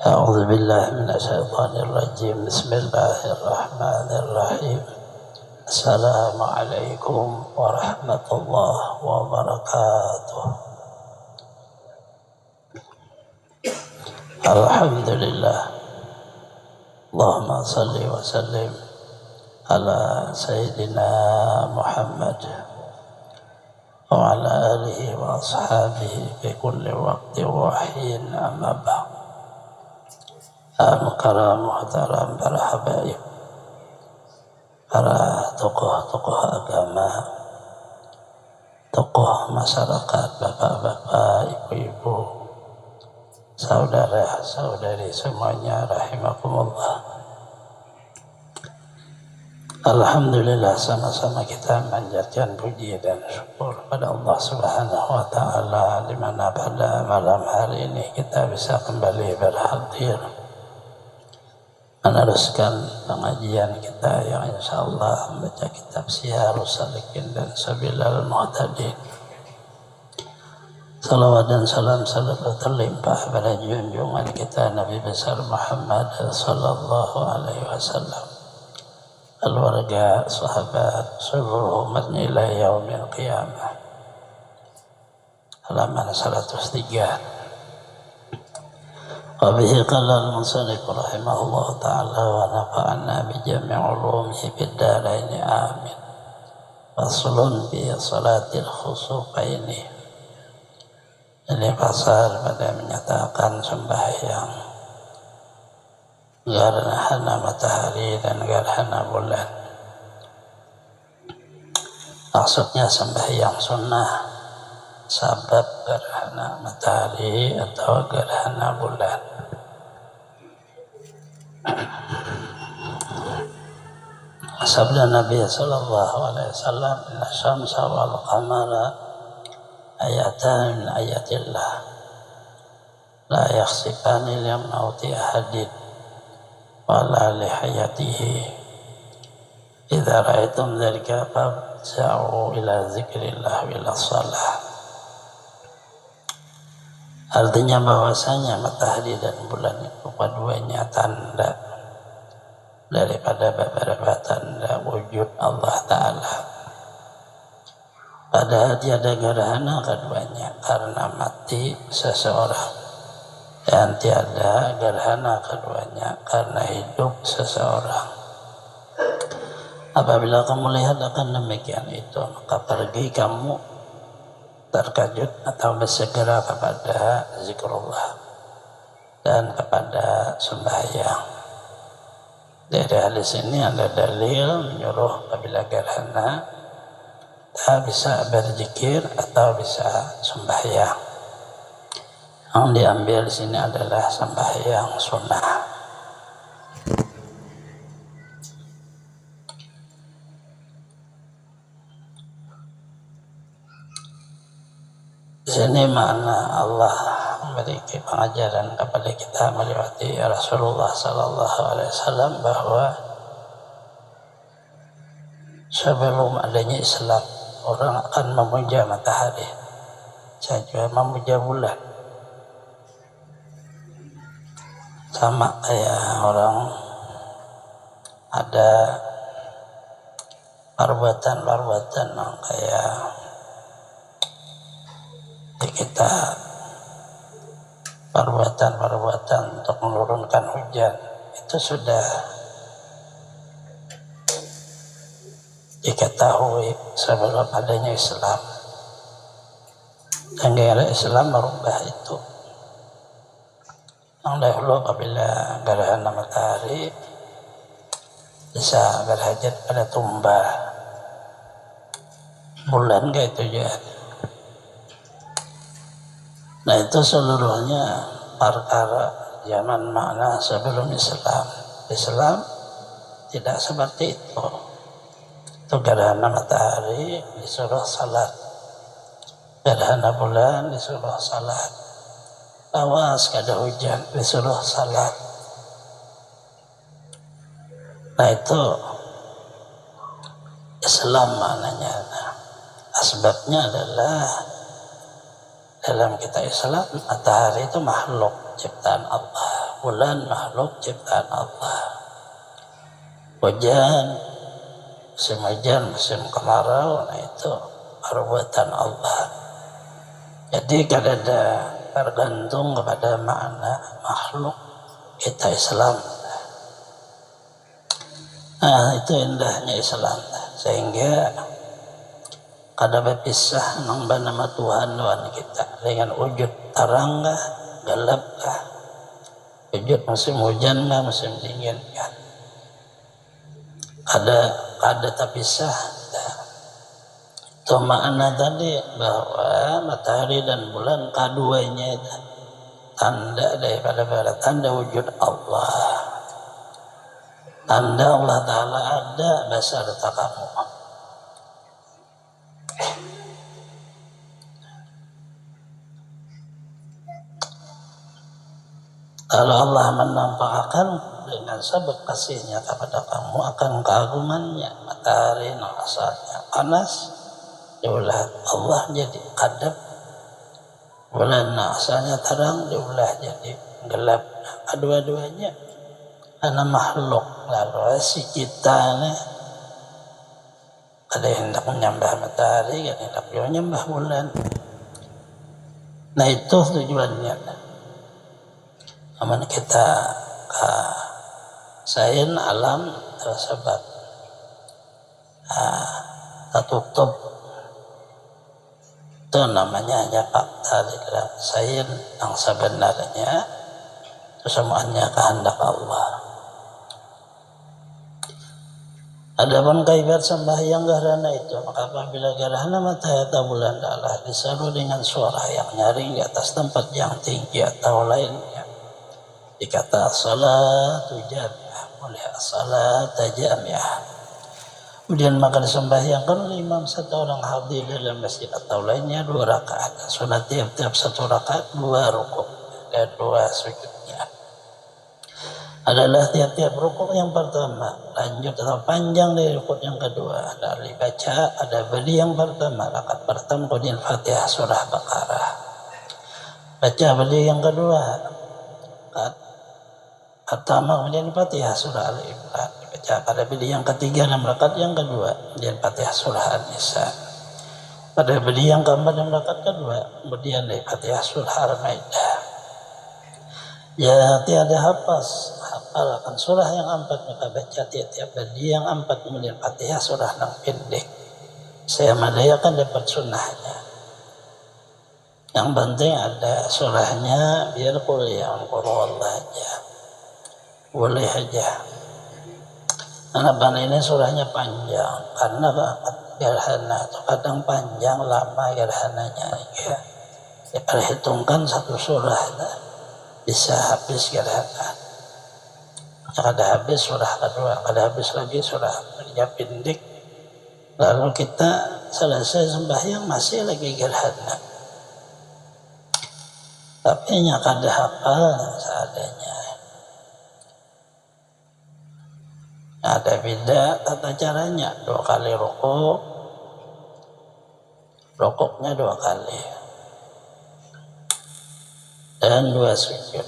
أعوذ بالله من الشيطان الرجيم. بسم الله الرحمن الرحيم. السلام عليكم ورحمة الله وبركاته. الحمد لله. اللهم صل وسلم على سيدنا محمد وعلى آله وأصحابه في كل وقت وحين. أما بعد. Al-Mukarram Muhtaram, para habaib, para tokoh-tokoh agama, tokoh masyarakat, bapak-bapak, ibu-ibu, saudara-saudari semuanya, rahimakumullah. Alhamdulillah, sama-sama kita manjatkan puji dan syukur pada Allah Subhanahu wa Ta'ala, di mana pada malam hari ini kita bisa kembali berhadir meneruskan pengajian kita yang insyaallah membaca kitab Syiarus Salikin dan Sabilal Muhtadin. Salawat dan salam selalu terlimpah pada junjungan kita Nabi besar Muhammad sallallahu alaihi wasallam, keluarga, sahabat, seluruh umat ila yaumil qiyamah. Halaman 103. Wabihi qala al-musannif rahimahullah ta'ala wa nafa'ana bi jami' ulumihi fid dharain amin. Faslun bi salatil khusufaini. Ini pasal pada menyatakan sembahyang gerhana matahari dan gerhana bulan. Maksudnya sembahyang sunnah sabab gerhana matahari atau gerhana bulan. Sabda Nabi sallallahu alaihi wasallam, inna syamsa wal qamara ayatan min ayatillah la yakhsifani li mauti ahadin wala li hayatihi idza ra'aytum dzalika fa'sa'u ila dzikrillah wa ila shalah. Artinya bahwasanya matahari dan bulan itu keduanya tanda daripada beberapa tanda wujud Allah Ta'ala. Padahal tiada gerhana keduanya karena mati seseorang, dan tiada gerhana keduanya karena hidup seseorang. Apabila kamu lihat akan demikian itu, maka pergi kamu terkejut atau bersegera kepada zikrullah dan kepada sembahyang. Dari hadis ini ada dalil menyuruh apabila gerhana kita bisa berzikir atau bisa sembahyang. Yang diambil di sini adalah sembahyang sunnah. Di sini makna Allah memberikan pengajaran kepada kita melewati Rasulullah sallallahu alaihi wasallam bahwa sebelum adanya Islam orang akan memuja matahari, juga memuja bulan. Sama kayak orang ada perbuatan yang kayak kita perbuatan untuk menurunkan hujan itu sudah diketahui sebelum adanya Islam, dan gara Islam merubah itu. Yang dahulu apabila gerhana matahari bisa berhajat pada tumbal, bulan kayak itu juga. Nah itu seluruhnya perkara zaman makna sebelum Islam. Islam tidak seperti itu. Itu gerhana matahari disuruh salat, gerhana bulan disuruh salat, awas kada hujan disuruh salat. Nah itu Islam maknanya. Nah, asbabnya adalah dalam kita Islam matahari itu makhluk ciptaan Allah. bulan makhluk ciptaan Allah. Hujan, musim hujan, musim kemarau, nah itu perbuatan Allah. Jadi kada tergantung kepada makna makhluk kita Islam. Nah itu indahnya Islam, sehingga kada berpisah nang nama Tuhan kita dengan wujud terang kah, gelap kah, wujud musim hujan kah, musim dingin kah, kada terpisah. Itu makna tadi bahwa matahari dan bulan keduanya itu tanda daripada tanda wujud Allah, tanda Allah Ta'ala ada beserta kamu. Kalau Allah menampakkan dengan sebab kasihnya kepada kamu akan keagungannya, matahari yang asalnya panas diulah Allah jadi kadap, bulan asalnya terang diulah jadi gelap. Kedua-duanya karena makhluk. Lalu si kita nih ada yang hendak menyembah matahari, ada yang hendak menyembah bulan. Nah itu tujuannya. Aman kita sains alam tersebut tertutup. Itu namanya hanya fakta di dalam sains yang sebenarnya itu semuanya kehendak Allah. Adapun kaibat sembahyang gerhana itu, maka apabila gerhana matahari atau bulan adalah diseru dengan suara yang nyaring di atas tempat yang tinggi atau lainnya, dikata salatu jami'ah, boleh salatu jami'ah. Kemudian maka disembahyangkan oleh imam satu orang hadir dalam masjid atau lainnya 2 rakaat. Sunat tiap-tiap 1 rakaat 2 rukuk dan 2 sujudnya. Adalah tiap-tiap rukuk yang pertama lanjut atau panjang dari rukuk yang kedua. Ada dibaca, ada beli yang pertama rakaat pertama kemudian Fatihah surah Baqarah. Baca beli yang kedua rakaat pertama kemudian Fatihah surah Al-Imran. Pada beli yang ketiga dan rakaat yang kedua kemudian Fatihah surah An-Nisa. Pada beli yang keempat dan rakaat kedua kemudian Fatihah surah Al-Maidah. Ya tiada hafalkan surah yang 4 maka baca tiap-tiap beli yang 4 kemudian Fatihah surah yang pendek. Saya madayakan dapat sunnahnya. Yang penting ada surahnya, biar kuliah Allah aja boleh aja. Karena ini surahnya panjang, karena gerhana itu kadang panjang lama gerhananya ya. Diperhitungkan satu surah bisa habis gerhana. Kada habis surah kedua, kada habis lagi surah ketiga pendek. Lalu kita selesai sembahyang masih lagi gerhana. Tapi kada hafal seadanya. Ada beda tata caranya, 2 kali rukuk, rukuknya 2 kali, dan 2 sujud.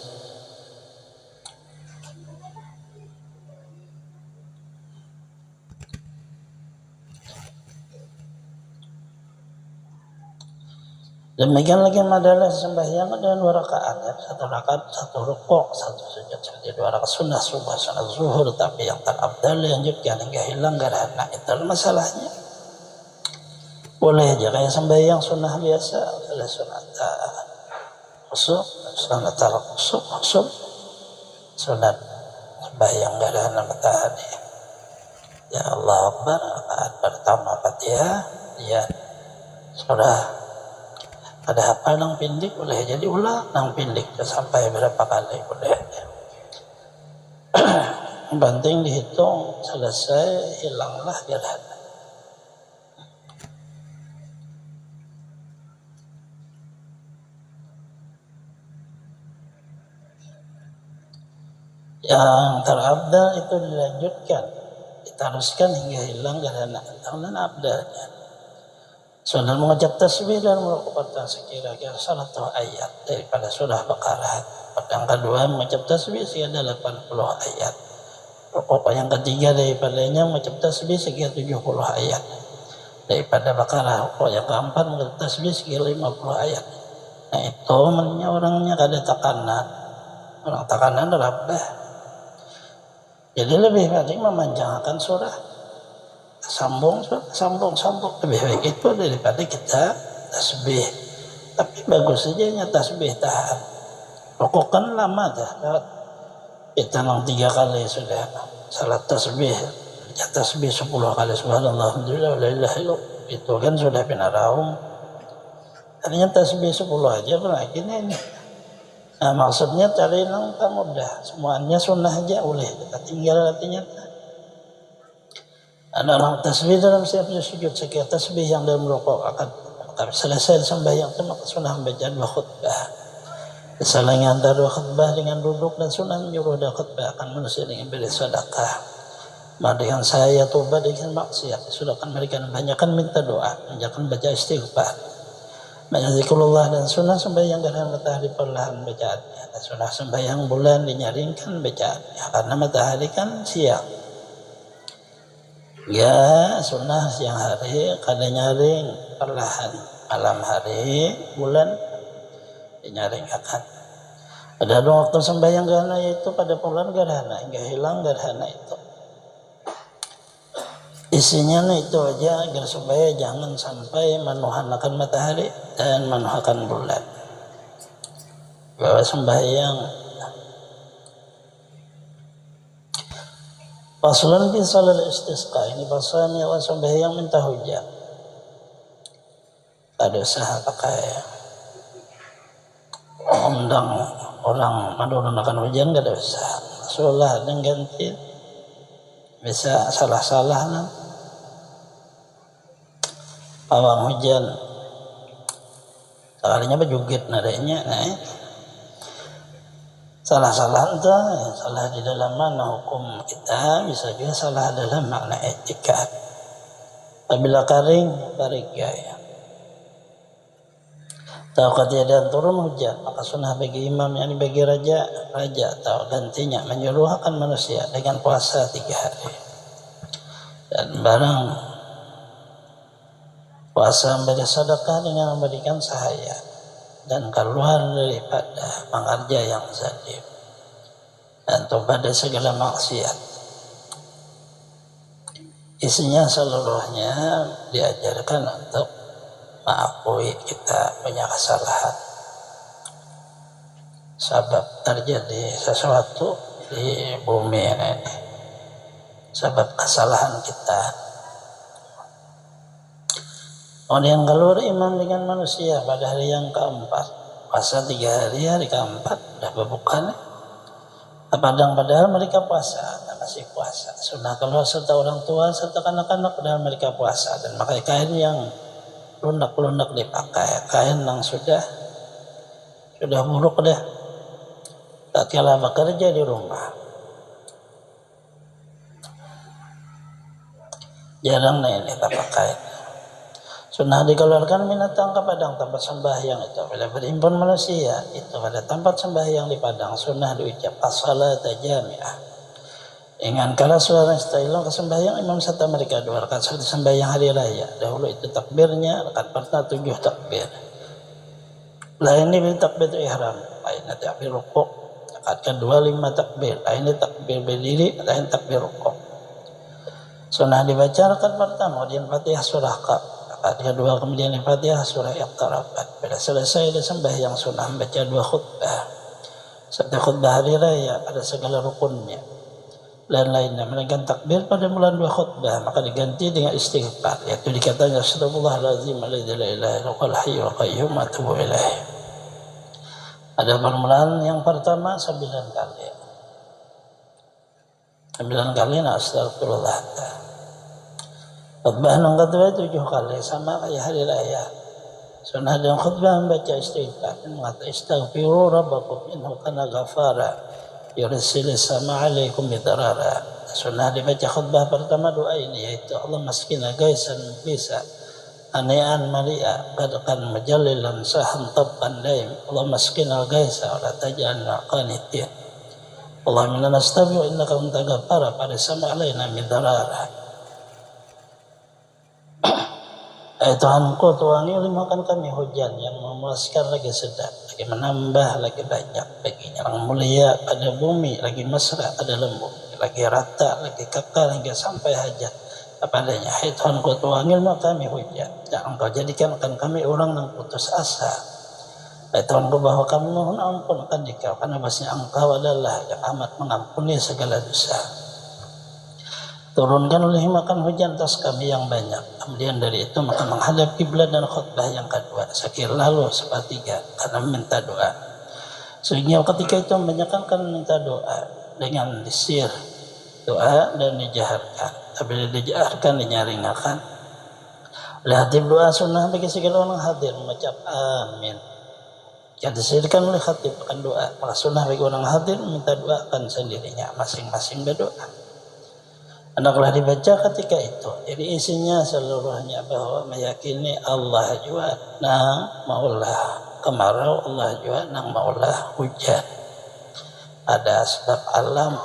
Demikian lagi adalah sembahyang dengan 2 rakaat ya. 1 rakaat 1 rukuk 1 sujud seperti 2 rakaat sunnah subuh sunnah zuhur. Tapi yang terabdal lanjutkan hingga hilang gerhana, itu masalahnya. Boleh aja kayak sembahyang sunnah biasa, oleh sunat khusuk, sunat khusuk, sunat sembahyang gerhana matahari. Ya Allah Akbar, rakaat pertama Fatihah, ya sudah. Ada hafal nang pendek boleh jadi ulang nang pendek sampai berapa kali boleh. Yang penting dihitung selesai hilanglah gerhana. Yang terabdal itu dilanjutkan, diteruskan hingga hilang gerhana. Tahunan abdalnya. Sunnah mengucap tasbih dan melakukan sekira-kira 1 ayat daripada surah Baqarah. Yang kedua mengucap tasbih sekitar 80 ayat. Rukuk yang ketiga daripadanya mengucap tasbih sekitar 70 ayat. Daripada Baqarah rukuk yang keempat mengucap tasbih sekitar 50 ayat. Nah itu orangnya kada tekanan. Orang tekanan rabah. Jadi lebih baik memanjangkan surah. Sambung lebih baik itu daripada kita tasbih. Tapi bagus saja tasbih tahan. Rukuk kan lama dah. Kita 3 kali sudah salat tasbih. Baca tasbih 10 kali subhanallah alhamdulillah la ilaha illallah. Itu kan sudah pinaraum. Artinya tasbih 10 aja berarti ini. Nah, maksudnya cari yang mudah. Semuanya sunnah aja boleh. Kita tinggal artinya. Ada orang tasbih dalam setiap sujud sekian tasbih yang dalam rukuk akan selesai sembahyang itu maka sunnah membaca 2 khutbah. Kesalahan antara 2 khutbah dengan duduk dan sunnah menyuruh 2 khutbah akan manusia dengan beri sedekah. Dengan saya tobat dengan maksiat sudah akan memberikan banyakkan minta doa, banyakkan baca istighfar. Banyak zikrullah dan sunnah sembahyang gerhana matahari perlahan bacaannya. Dan sunnah sembahyang bulan dinyaringkan bacaannya karena matahari kan siang. Ya sunnah siang hari kada nyaring perlahan, malam hari bulan dinyaringkan. Ada waktu sembahyang gerhana itu pada bulan gerhana hingga hilang gerhana itu. Isinya itu aja agar supaya jangan sampai menuhankan matahari dan menuhankan bulan. Bahwa sembahyang Faslun fi salat istisqa, ini pasalnya sembahyang minta hujan. Ada usaha pakai undang orang menurunkan hujan, gak ada usaha. Rasulullah dan ganti bisa salah-salah kan. Pawang hujan sekalinya berjugit nadanya, nah salah-salah itu salah di dalam mana hukum kita, bisa juga salah dalam makna etika. Apabila kering gaya atau ketiadaan turun hujan, maka sunnah bagi imam, yakni bagi raja atau gantinya menyuruhkan manusia dengan puasa 3 hari. Dan barang puasa memberi sedekah dengan memberikan sahaya dan keluar daripada pengerja yang zalim dan tobat dari segala maksiat. Isinya seluruhnya diajarkan untuk mengakui kita punya kesalahan. Sebab terjadi sesuatu di bumi ini, sebab kesalahan kita. Kemudian keluar imam dengan manusia pada hari yang keempat, puasa 3 hari, hari keempat sudah berbuka. Padahal mereka puasa, masih puasa. Sunnah keluar serta orang tua serta kanak-kanak padahal mereka puasa, dan pakai kain yang lunak-lunak dipakai, kain yang sudah buruk dah. Tatkala bekerja di rumah, jarang ini tak pakai. Sunnah dikeluarkan binatang ke padang tempat sembahyang itu. Bila berhimpun manusia itu pada tempat sembahyang di padang, sunnah diucap as-salat jami'ah. Dengan kala suara istilah ke sembahyang imam serta mereka 2 rakaat seperti sembahyang hari raya. Dahulu itu takbirnya rakaat pertama 7 takbir. Lain ini takbir ihram, lain takbir rukuk. Rakaat kedua 5 takbir, lain takbir berdiri, lain takbir rukuk. Sunnah dibaca rakaat pertama kemudian Fatihah surah Qaf. Kedua kemudian Fatihah surah Iqtarabat. Bila selesai dari sembahyang sunnah membaca 2 khutbah. Setiap khutbah hari raya ada segala rukunnya dan lainnya. Melainkan takbir pada bulan 2 khutbah maka diganti dengan istighfar, yaitu dikatanya astagfirullahaladzim alladzi la ilaha illa huwal hayyul qayyum wa atubu ilaih. Ada permulaan yang pertama 9 kali. 9 kali astagfirullah. Khutbah yang kedua 7 kali, sama kayak hari raya. Sunnah dan khutbah membaca istighfar, mengatakan istaghfiru rabbakum innahu kana ghafara yursilis sama alaikum bidarara. Sunnah dibaca khutbah pertama doa ini, yaitu Allah maskina gaisan bisa هنيئا مريئا قدقا مجللا سحا طبقا دائم اللهم اسقنا الغيث ولا تجعلنا قانتين اللهم إنا نستغفرك إنك كنت غفارا فارسل علينا مدرارا. Tuhanku, tuangi limpahkan kami hujan yang memuaskan lagi sedap, lagi menambah lagi banyak, lagi yang mulia pada bumi, lagi mesra pada lembut, lagi rata, lagi kekal hingga sampai hajat kepadanya. Hai Tuhanku, tuangi limpahkan kami hujan, jangan Engkau jadikan kami orang yang putus asa. Hai Tuhanku, bahwa kami mohon ampun akan Dikau, karena bahasanya Engkau adalah yang amat mengampuni segala dosa. Turunkan limpahkan hujan atas kami yang banyak. Kemudian dari itu maka menghadap kiblat dan khutbah yang kedua. Sekir lalu sepertiga karena meminta doa. Sehingga ketika itu membanyakkan minta doa dengan disir doa dan dijaharkan. Tapi dijaharkan dinyaringakan. Oleh hatib doa sunnah bagi segala orang hadir mengucap amin. Jika disirkan oleh hatib akan doa. Maka sunnah bagi orang hadir meminta doa akan sendirinya masing-masing berdoa. Hendaklah dibaca ketika itu. Jadi isinya seluruhnya bahwa meyakini Allah juga nang maulah kemarau, Allah juga nang maulah hujan. Ada sebab alam.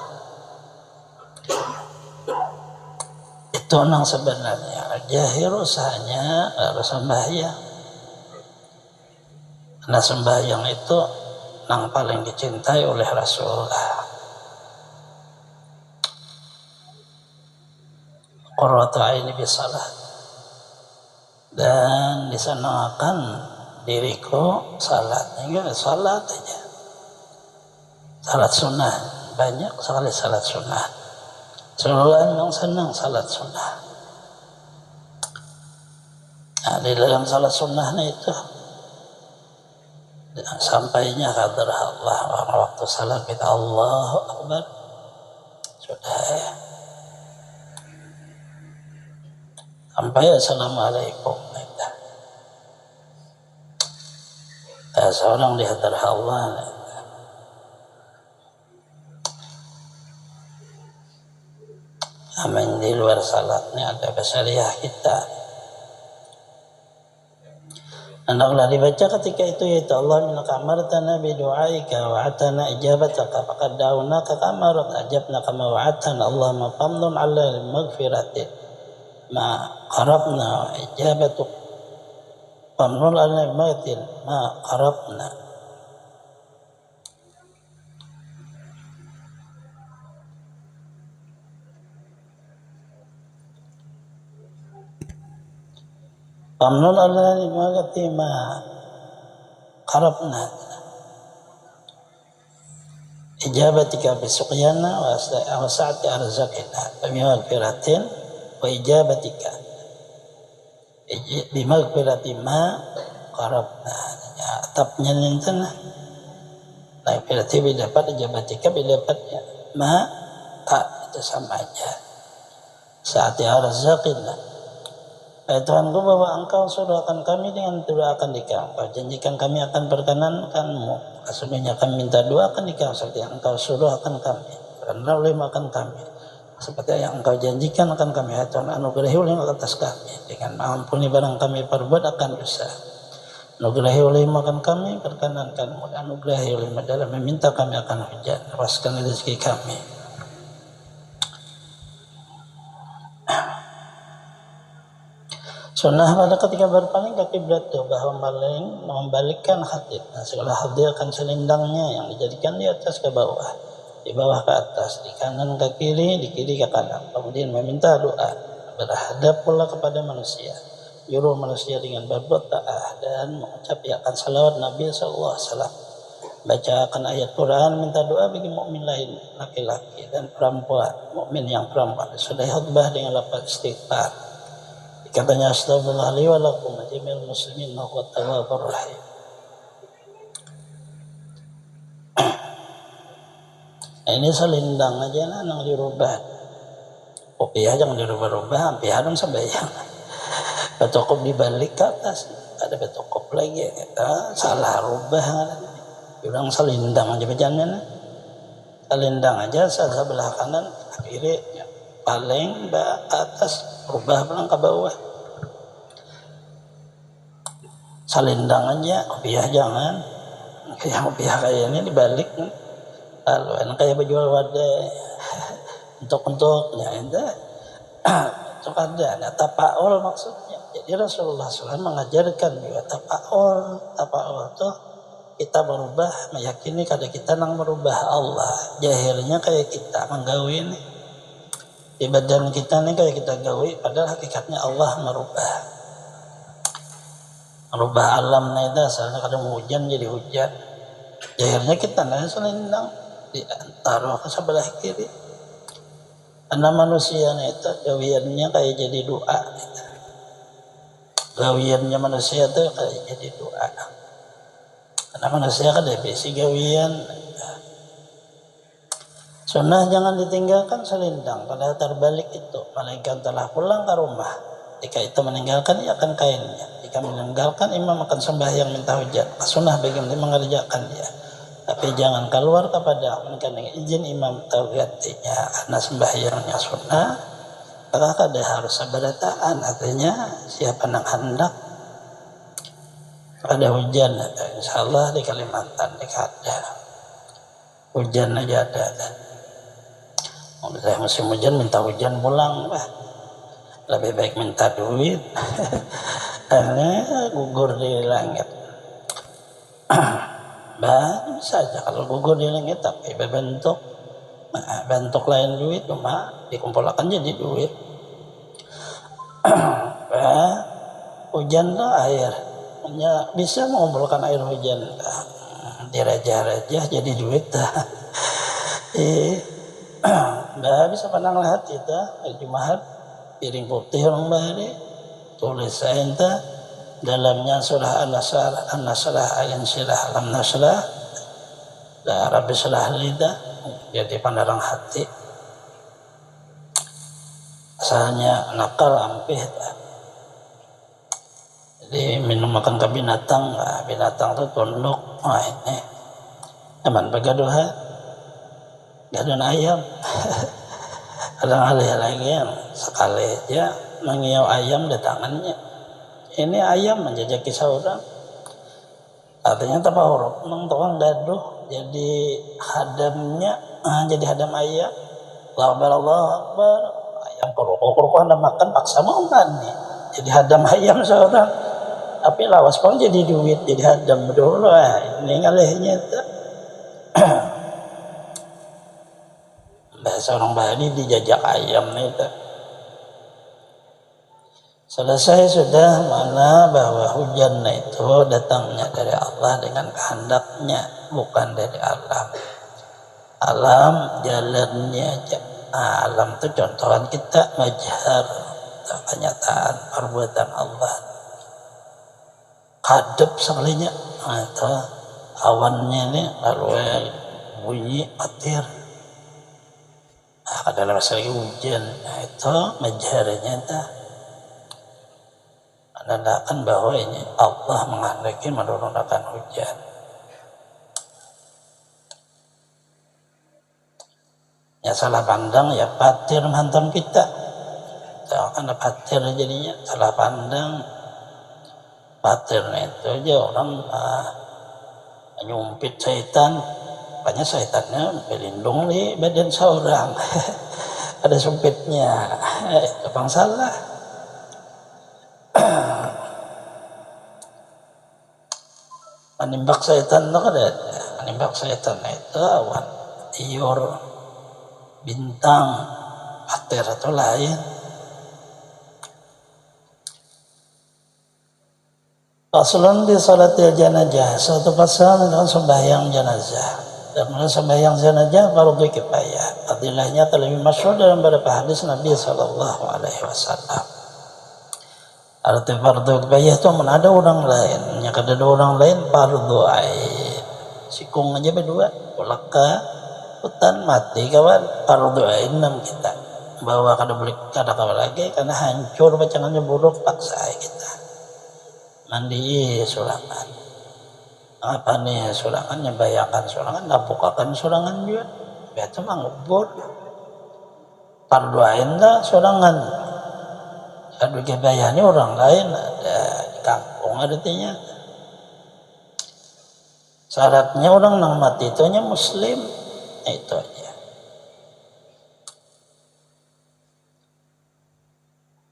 Itu nang sebenarnya. Jahir usahanya harus sembahyang. Karena sembahyang itu nang paling dicintai oleh Rasulullah. Qurratu aini bisalah, dan disenangkan diriku salat. Ini salat aja, salat sunnah banyak sekali, salat sunnah. Seluruh yang senang salat sunnah. Nah, di dalam salat sunnahnya itu sampainya hadrah Allah waktu salat kita Allahu Akbar sudah. Sampai assalamualaikum. Seorang di hadarat Allah. Amin di luar salatnya ada basariah kita. Hendaklah dibaca ketika itu yaitu Allah minaka amartana bi du'aika wa atana ijabataka faqad da'unaka kama ajabnaka ma wa'atana Allahumma famnun 'ala maghfiratin ma qarabna ijabatu famnun 'ala maghfiratin ma qarabna. Famnun 'ala maghfiratin ma qarabna ijabatika bisuqyana wa sa'ati arzaqina bimaghfiratin wa ijabatika bimaghfirati ma qarabna. Ya, atapnya ninten nah berarti dapat ijabatika dapatnya ma tak itu sama aja. Sa'ati arzaqina. Tuhanku, bahwa Engkau suruhkan kami dengan doa akan dikau. Engkau janjikan kami akan perkenankanmu. Sesungguhnya kami minta doa akan dikau seperti yang Engkau suruhkan kami. Karena oleh makan kami. Seperti yang Engkau janjikan akan kami. Ya Tuhan, anugerahi oleh atas kami. Dengan mengampuni barang kami perbuat akan dosa. Anugerahi oleh makan kami, perkenankanmu. Anugerahi oleh dalam meminta kami akan hujan. Luaskan rezeki kami. Sunnah pada ketika berpaling ke kiblat itu bahwa maling membalikkan khatib. Nah, segala hadir akan selindangnya yang dijadikan di atas ke bawah, di bawah ke atas, di kanan ke kiri, di kiri ke kanan. Kemudian meminta doa, berhadap pula kepada manusia, nyuruh manusia dengan berbuat taat dan mengucap akan salawat Nabi SAW. Bacakan ayat Quran, minta doa bagi mukmin lain, laki-laki dan perempuan, mukmin yang perempuan. Sudah khutbah dengan lafaz istighfar. Katanya astagfirullah li wa lakum jami'al muslimin wa huwa tawwabur rahim. Nah, ini selindang aja nang dirubah. Kopiah jangan dirubah-rubah, sampai harum sembahyang. Betokop dibalik ke atas, ada betokop lagi. Salah rubah. Orang selindang aja bacanya. Selindang aja sebelah kanan, kiri, paling atas, rubah pulang ke bawah. salindang aja, kopiah jangan. Yang kopiah kayak ini dibalik, lalu enak kayak baju wadah untuk ya itu ada tapaul maksudnya. Jadi Rasulullah SAW mengajarkan juga tapaul tuh kita berubah, meyakini kada kita nang merubah Allah. Jahilnya kayak kita menggawi ini di badan kita nih kayak kita gawi, padahal hakikatnya Allah merubah alam nih dah. Soalnya kadang hujan jadi hujan, jahilnya kita nang selendang ditaruh ke sebelah kiri. Karena manusia itu gawiannya kayak jadi doa. Gawiannya manusia itu kayak jadi doa. Karena manusia kan besi gawian. Sunnah jangan ditinggalkan selendang. Pada terbalik itu, malaikat telah pulang ke rumah. Jika itu meninggalkan, ia akan kainnya. Jika meninggalkan, imam akan sembahyang minta hujan. Sunnah bagi mengerjakan dia. Tapi jangan keluar kepada dengan izin imam tahu gantinya. Karena sembahyangnya sunnah, maka kada harus sabarataan. Artinya siapa yang hendak ada hujan, insya Allah di Kalimantan di kada hujan aja ada. Saya musim hujan minta hujan pulang, lebih baik minta duit. Gugur di langit. Bisa aja kalau gugur di langit, tapi berbentuk bentuk lain duit, cuma dikumpulkan jadi duit. Hujan tuh air, bisa mengumpulkan air hujan, dirajah-rajah jadi duit. Bisa pandang hati hari Jumat piring putih orang bahari tulis saya dalamnya surah An-Nasrah ayat sirah alam nasrah la rabbi syrah lidah, jadi pandang hati. Asalnya nakal ampih, jadi minum makan ke binatang, binatang itu tunduk. Ini aman begaduhan gadun ayam. Kadang alih lagi yang sekali aja mengiau ayam di tangannya. Ini ayam menjajaki saudara. Artinya tanpa huruf nang tukang gaduh jadi hadamnya, jadi hadam ayam. Allah Akbar. Ayam kuruk anda makan paksa mau nih. Jadi hadam ayam saudara. Tapi lawas pun jadi duit, jadi hadam dulu. Ini ngalihnya itu. Bahasa orang Bali dijajak ayam itu. Selesai sudah mana bahwa hujan itu datangnya dari Allah dengan kehendaknya, bukan dari alam. Alam jalannya aja. Alam itu contohan kita majhar, kenyataan perbuatan Allah. Kadep sekalinya, itu awannya ini lalu bunyi petir. Adalah masalah hujan, itu majharnya itu menandakan bahwa ini Allah menghendaki menurunkan hujan. Ya salah pandang ya patir menghantam kita. Karena patir jadinya salah pandang. Patirnya itu aja orang nyumpit syaitan. Banyak syaitannya berlindung di badan seorang. Ada sumpitnya. Bang salah. Menimbak syaitan itu ada. Menimbak syaitan itu awan, tiur, bintang, patir atau lain. Faslun di salatil janazah, satu pasal dengan sembahyang jenazah. Dan sembahyang jenazah fardu kifayah. Fadilahnya terlebih masyhur dalam beberapa hadis Nabi sallallahu alaihi wasallam. Arti fardu kifayah itu mana ada orang lain, yang ada orang lain fardu ain. Sikung aja berdua, ulaka hutan mati kawan fardu ain nam kita. Bahwa kada boleh kada kawan lagi karena hancur bacangannya buruk paksa kita. Mandi sulangan. Apa nih sulangan, bayangkan sulangan, bukakan sulangan juga. Itu mah ngebor. Parduain lah sulangan. Aduh kebayanya orang lain ada di kampung artinya. Syaratnya orang nang mati itu hanya muslim. Nah, itu aja.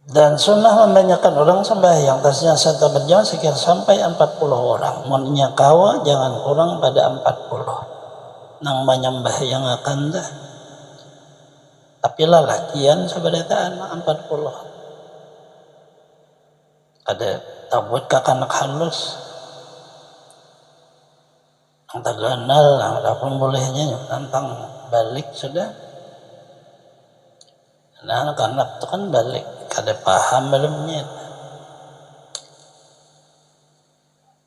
Dan sunnah membanyakan orang sembahyang tasnya satu berjamaah sekitar sampai 40 orang. Munnya kawa jangan kurang pada 40. Nang menyembahyang akan dah. Tapi lah lakian sebenarnya 40. Ada tabut kakanak halus. Yang terkenal, adapun bolehnya tentang balik sudah. Nah, anak-anak itu kan balik. Kada paham belumnya.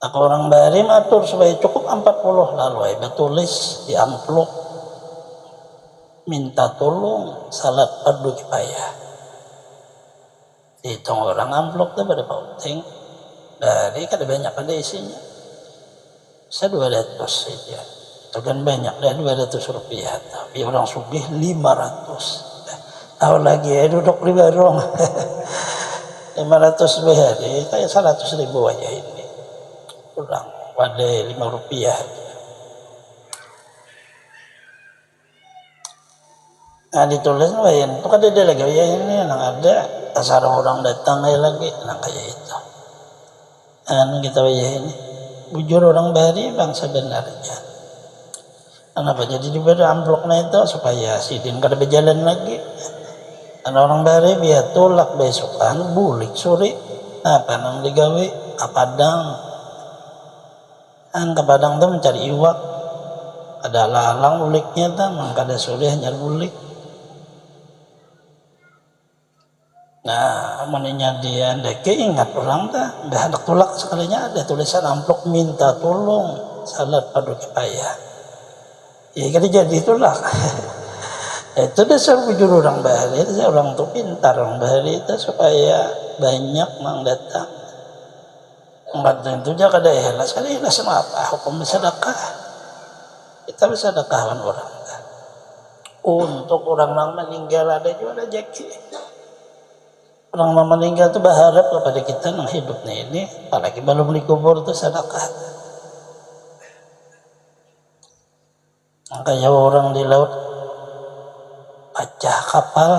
Tak orang bari matur supaya cukup 40 lalu ay tulis di amplop minta tolong salat fardu kifayah. Hitung orang amplop tu pada penting. Dari kada banyak pada isinya. Saya 200 saja. Itu kan banyak dah 200 rupiah. Tapi orang sugih 500. Tahu lagi duduk di barong 500 behari kayak 100.000 aja ini kurang pada 5 rupiah. Nah ditulis bayan itu kan ada lagi ya ini yang ada asal orang datang lagi nah kayak itu kan kita ya ini bujur orang bari bang sebenarnya kenapa jadi diberi amplopnya itu supaya sidin kada berjalan lagi. Ada orang bari biar tolak besokan bulik sore apa nang digawe kapadang kapadang tuh mencari iwak ada lalang uliknya tuh kada sore nyari bulik. Nah amunnya dia ndek ingat orang tuh dah ada tolak sekalinya ada tulisan amplop minta tolong salat fardu kifayah ya kada jadi tolak. Itu dasar bujur orang Bali, orang tuh pintar orang Bali itu supaya banyak yang datang. Membantu itu jaga kada ikhlas, kada ikhlas apa? Hukum bersedekah. Kita bersedekahkan orang. Untuk orang yang meninggal ada juga ada jaki. Orang yang meninggal itu berharap kepada kita yang hidupnya ini, apalagi belum dikubur itu sedekah. Makanya orang di laut pecah kapal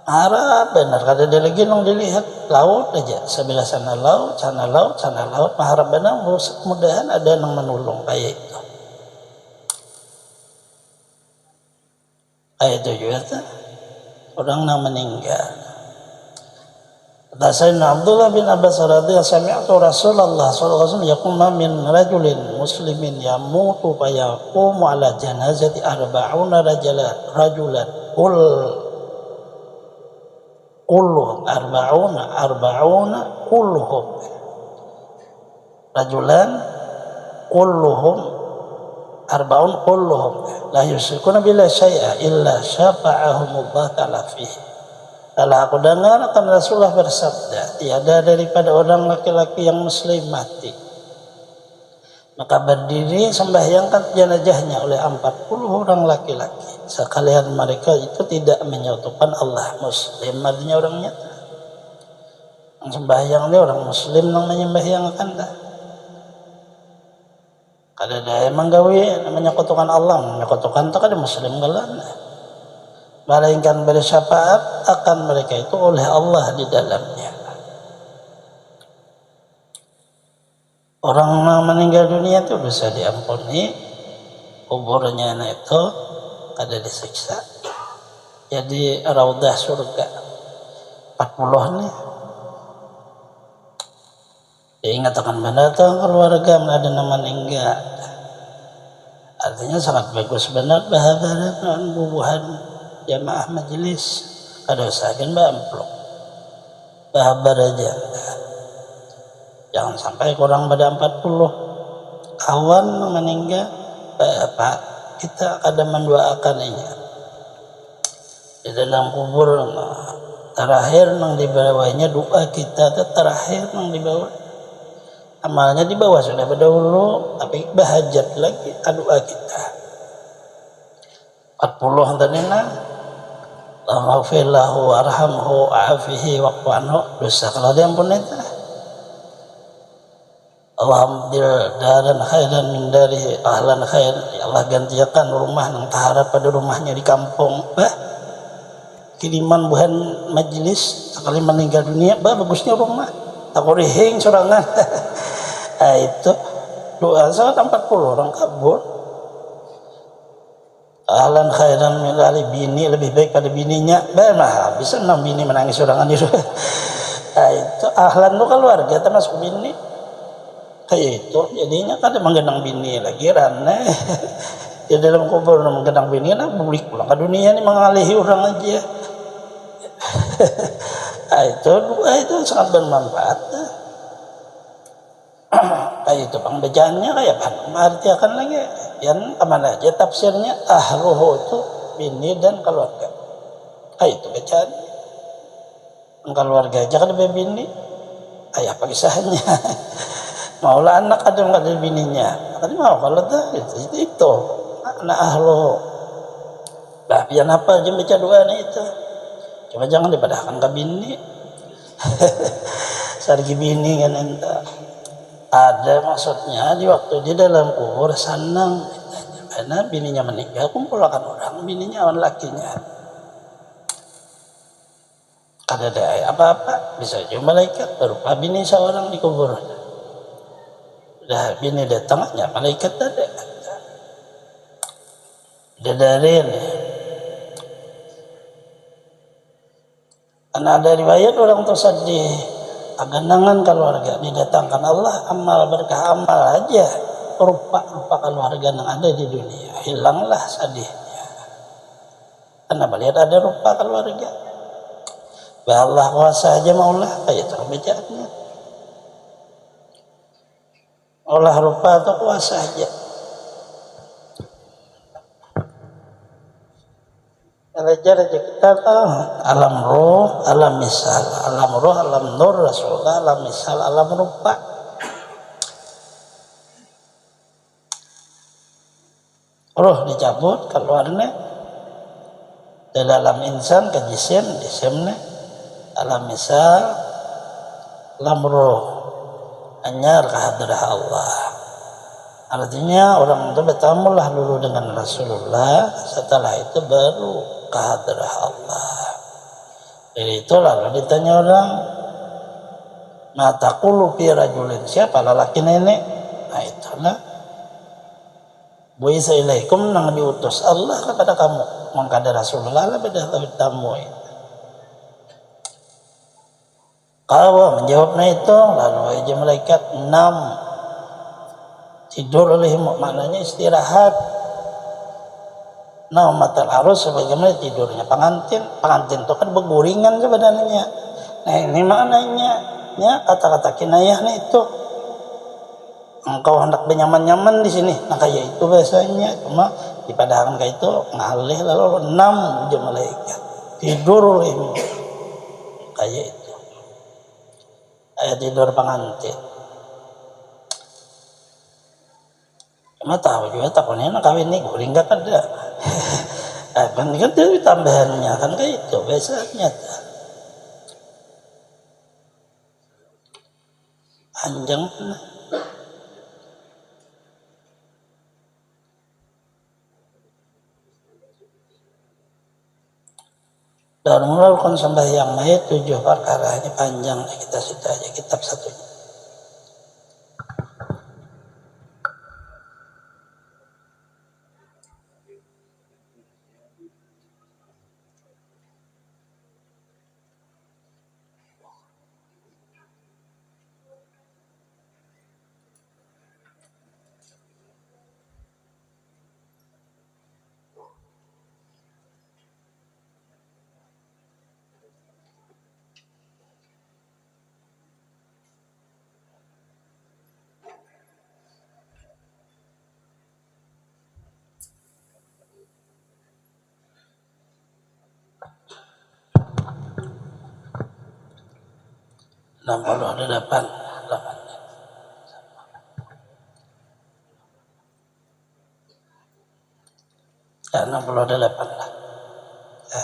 marah benar kada ada lagi nang dilihat laut aja sebelah sana laut sana laut sana laut maharap benar mudahan ada yang menolong kayak itu juga tuh orang yang meninggal. Kata Sayyidina Abdullah bin Abbas radhiyallahu sami'tu Rasulullah sallallahu alaihi wasallam yaqul ma min rajulin muslimin yamutu fa yaqumu ala janazati arba'una rajulan kulluhum arba'una kulluhum rajulan kulluhum arba'un kulluhum la yusyrikuna billahi syai'a illa syafa'ahumullah ta'ala fihi. Kalau aku dengar akan Rasulullah bersabda, tiada daripada orang laki-laki yang muslim mati maka berdiri sembahyangkan jenazahnya oleh 40 orang laki-laki sekalian mereka itu tidak menyatukan Allah muslim artinya orangnya yang sembahyang ini orang muslim yang menyembahyangkan dah kada ada emang gawe menyekutukan Allah menyekutukan itu kada muslim galan melainkan bersyafaat akan mereka itu oleh Allah di dalamnya. Orang yang meninggal dunia itu bisa diampuni, kuburnya itu kada disiksa. Jadi raudhah surga 40 nih. Diingat akan mendatang keluarga ada nama meninggal. Artinya sangat bagus benar bahagia dan bubuhan jamaah majelis kada usahakan amplop bahabar aja jangan sampai kurang pada 40 kawan meninggal Pak kita kada mendoakan ini di dalam kubur terakhir nang di bawahnya doa kita terakhir nang di bawah amalnya di bawah sudah berdahulu tapi bahajat lagi doa kita 40 antaranya Allahumma warhamhu wa'afihi wa'fu anhu dosa kalau dia ampun itu Allah ambil daran khairan min dari ahlan khair, ya Allah gantikan rumah nang taharap pada rumahnya di kampung kiriman buhan majelis sekali meninggal dunia bagusnya rumah tak rihing sorangan. Nah, itu doa 140 orang kabur. Ahlan khairan min dari bini lebih baik pada bininya bisa 6 bini menangis sorangan itu. Nah, itu ahlan itu keluarga termasuk bini kayak itu jadinya kan menggenang bini lagi rane di dalam kubur menggenang bini nah bulik pulang ke dunia ini mengalihi orang aja. Nah, itu sangat bermanfaat. Kayak itu pembacaannya kayak arti akan lagi yang kemana aja tafsirnya ahluhu itu bini dan keluarga. Kayak itu bacaan keluarga aja kan lebih bini kayak apa kisahnya. Maulah anak ada nggak ada bininya tadi mau kalau itu anak ahlu lah pian apa aja baca doa itu cuma jangan dipadahkan ke bini. Sargi bini kan entah ada maksudnya di waktu di dalam kubur senang karena bininya meninggal kumpulkan orang bininya orang lakinya ada apa-apa bisa juga malaikat berupa bini seorang di kubur. Dah bini datangnya malaikat ada dadarin. Karena ada riwayat orang tersedih aganangan keluarga didatangkan Allah amal berkah amal aja rupa keluarga yang ada di dunia hilanglah sedihnya karena melihat ada rupa keluarga. Allah kuasa aja maulah kayak itu bacaannya Allah rupa atau kuasa aja. Belajar aja kita alam roh, alam misal, alam roh, alam nur, rasulullah, alam misal, alam rupa. Roh dicabut keluarnya dari alam insan ke jisimnya alam misal, alam roh, anyar ke hadrah Allah. Artinya orang itu bertamulah dulu dengan Rasulullah, setelah itu baru ke hadrah Allah. Jadi itu lalu ditanya orang, mata kulu fi rajulin, siapa lelaki nenek? Nah itulah buisa ilaikum nang diutus Allah kepada kamu, mengkada Rasulullah lah beda tamu. Kalau menjawabnya itu lalu aja malaikat 6 tidur olehmu maknanya istirahat. Nah matal arus sebagaimana tidurnya pengantin itu kan beguringan sebenarnya. Nah ini maknanya ya kata-kata kinayahnya itu engkau hendak bernyaman-nyaman di sini. Nah kayak itu biasanya cuma dipadahkan kayak itu ngalih lalu 6 aja malaikat tidur olehmu kayak itu kayak tidur pengantin. Cuma tahu juga takutnya nak kawin nih guring gak ada. Kan itu tambahannya kan kayak itu biasanya panjang. Dan melakukan sembahyang mayat 7 perkara ini panjang kita sudah aja kitab satunya. Enam puluh delapan ya 68 lah ya.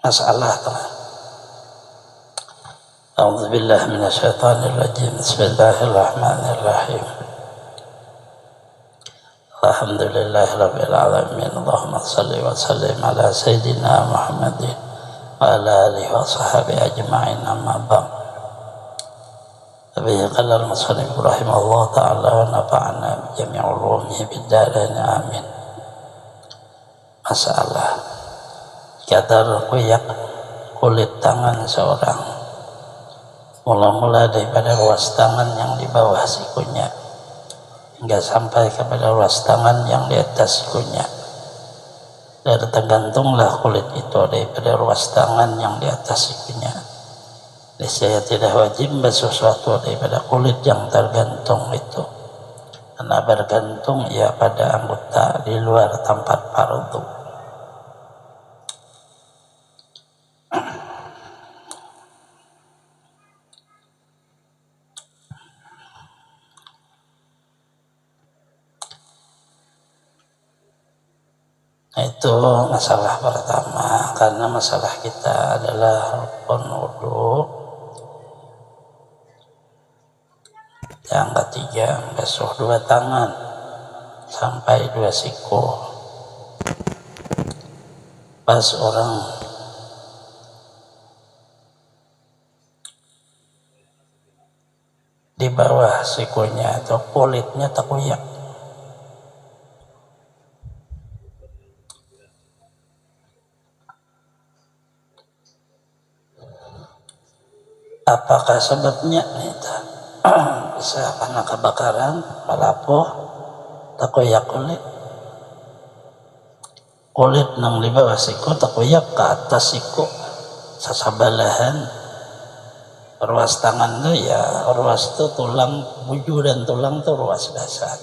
masalah teman. A'udzubillahi minasyaitonir rajim. Bismillahirrahmanirrahim. Alhamdulillahirabbil alamin. Allahumma shalli wa sallim ala sayyidina Muhammadin wa ala alihi wa sahbihi ajma'in, amma ba'd. Bihi qala al-musannif rahimahullah ta'ala wa nafa'ana bi jami'i ulumihi bid darain amin. Masalah kata ruqyah kulit tangan seorang, mula-mula daripada ruas tangan yang di bawah sikunya hingga sampai kepada ruas tangan yang di atas sikunya. Dan tergantunglah kulit itu daripada ruas tangan yang di atas sikunya. Niscaya tidak wajib sesuatu daripada kulit yang tergantung itu, karena bergantung ia pada anggota di luar tempat fardu. Nah, itu masalah pertama, karena masalah kita adalah rukun wudu. Yang ketiga, basuh dua tangan sampai dua siku. Pas orang di bawah sikunya atau kulitnya takuyak, apakah sebabnya itu bisa karena kebakaran, melapuh, takoyak kulit nang di bawah siku takoyak ke atas siku sasabalahan. Ruas tangan tuh ya ruas tuh tulang buju dan tulang tuh ruas dasar.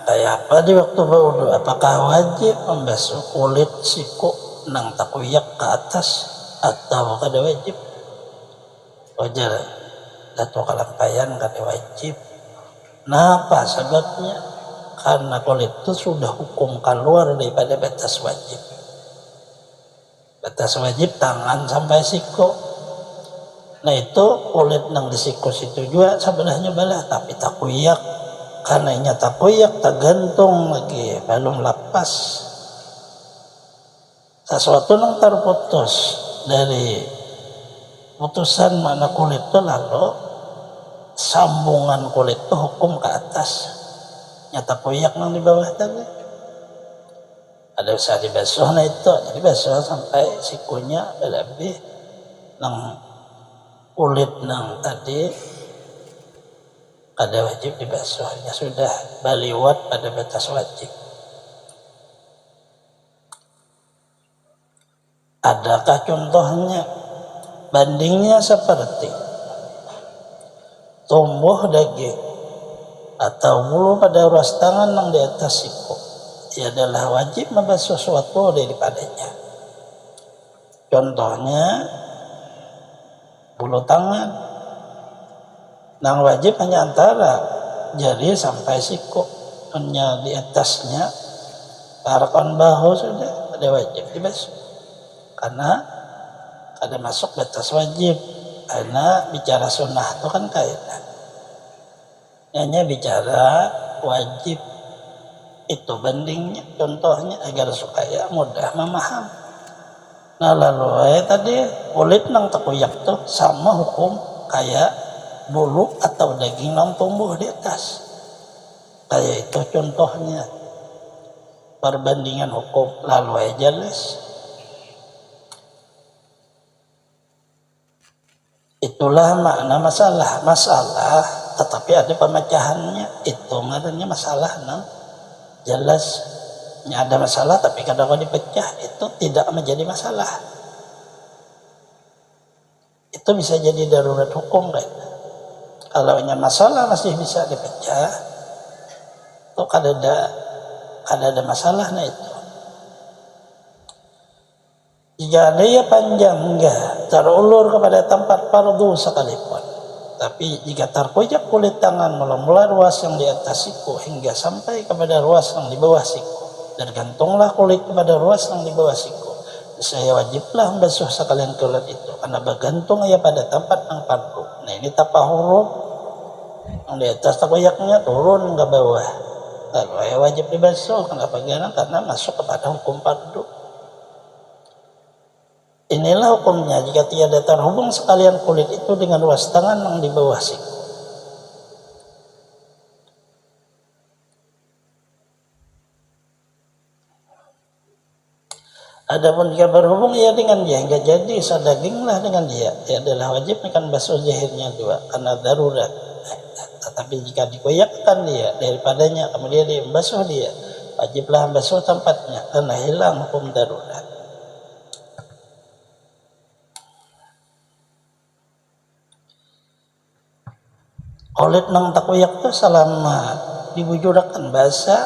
Kayak apa di waktu berwudu? Apakah wajib membasuh kulit siku nang takoyak ke atas atau kada wajib? Wajar atau kalampayan kada wajib. Kenapa sebabnya? Karena kulit itu sudah hukum keluar daripada batas wajib. Batas wajib tangan sampai siku. Nah itu kulit nang di siku situ juga sebelahnya balah, tapi takuyak karena inya takuyak tergantung lagi belum lepas. Sesuatu nang terputus dari putusan mana kulit itu, lalu sambungan kulit itu hukum ke atas, nyata koyak nang di bawah tadi ada usah dibasuh. Nah itu jadi basuh sampai sikunya lebih nang kulit nang tadi kada wajib dibasuhnya, sudah baliwat pada batas wajib. Adakah contohnya? Bandingnya seperti tumbuh daging atau bulu pada ruas tangan yang di atas siku, ia adalah wajib membasuh sesuatu daripadanya. Contohnya bulu tangan, yang wajib hanya antara jari sampai siku, hanya di atasnya parakan bahu sudah ada wajib dibasuh, karena ada masuk batas wajib. Karena bicara sunnah itu kan kaitan, hanya bicara wajib itu bandingnya, contohnya agar supaya mudah memaham. Nah lalu tadi kulit nang takuyak tuh sama hukum kayak bulu atau daging nang tumbuh di atas, kayak itu contohnya perbandingan hukum. Lalu jelas itulah makna masalah tetapi ada pemecahannya. Itu maknanya masalah nang jelasnya ada masalah tapi kadang-kadang dipecah, itu tidak menjadi masalah. Itu bisa jadi darurat hukum kan. Kalau hanya masalah masih bisa dipecah, itu kada ada masalah. Nah itu jika dia panjang enggak terulur kepada tempat fardu sekalipun, tapi jika terpojok kulit tangan mula-mula ruas yang di atas siku hingga sampai kepada ruas yang di bawah siku, Tergantunglah kulit kepada ruas yang di bawah siku. Saya wajiblah membasuh sekalian kulit itu karena bergantung ya pada tempat yang fardu. Nah ini tapa huruf yang di atas takoyaknya turun ke bawah. Lalu ya wajib dibasuh. Kenapa? Karena masuk kepada hukum fardu. Inilah hukumnya jika tiada terhubung sekalian kulit itu dengan ruas tangan yang di bawah siku. Adapun jika berhubung ia dengan dia hingga jadi sadaginglah dengan dia, ia adalah wajib akan basuh jahirnya dua karena darurat. Tetapi jika dikoyakkan dia daripadanya kemudian dia membasuh dia, wajiblah membasuh tempatnya karena hilang hukum darurat. Kulit nang takoyak itu selama dibujurakan basah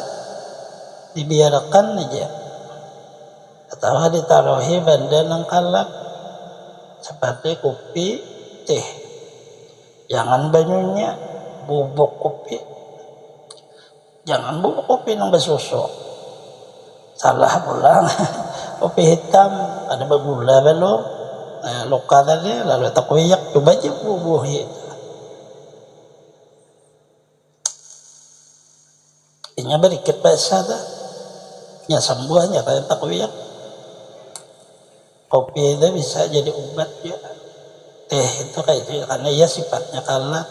dibiarkan aja. Atau ditaruhi benda nang kalap seperti kopi teh, jangan banyunya bubuk kopi, jangan bubuk kopi nang bersusu, salah pulang. Kopi hitam ada bergula belum, luka tadi lalu takoyak coba aja bubuhi ini berikit basah dah nya sembuhnya kayak takoyak. Kopi itu bisa jadi obat ya. Teh itu kayak itu karena ia sifatnya kalah.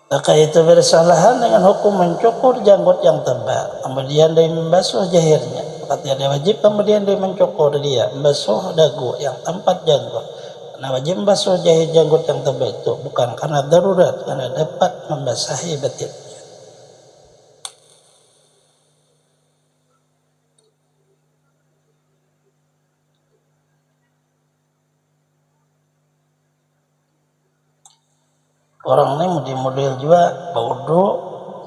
Maka itu bersalahan dengan hukum mencukur janggut yang tebal. Kemudian dia membasuh jahirnya. Maka tiada wajib kemudian dia mencukur dia, membasuh dagu yang tempat janggut. Karena wajib membasuh janggut yang tebal itu bukan karena darurat, karena dapat membasahi batinnya. Orang ini model juga baudo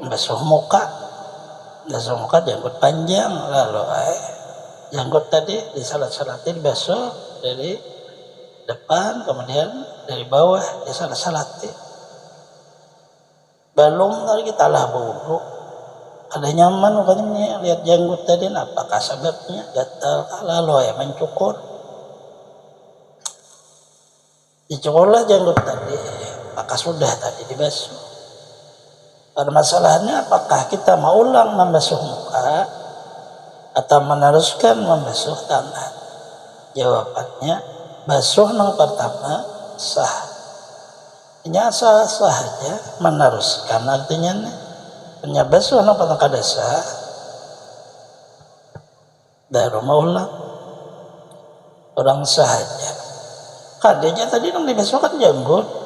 membasuh muka janggut panjang lalu janggut tadi disalat-salatin basuh dari depan kemudian dari bawah disalat-salatin. Belum tadi kita lah baudo ada nyaman katanya lihat janggut tadi, apakah sebabnya gatal lalu mencukur, dicukurlah janggut tadi maka sudah tadi dibasuh. Pada masalahnya apakah kita mau ulang membasuh muka atau meneruskan membasuh tangan? Jawabannya basuh yang pertama sah. Nya sah saja meneruskan artinya punya basuh yang pertama kada sah. Baru mau ulang orang sahaja. Kadanya tadi yang dibasuhkan janggut.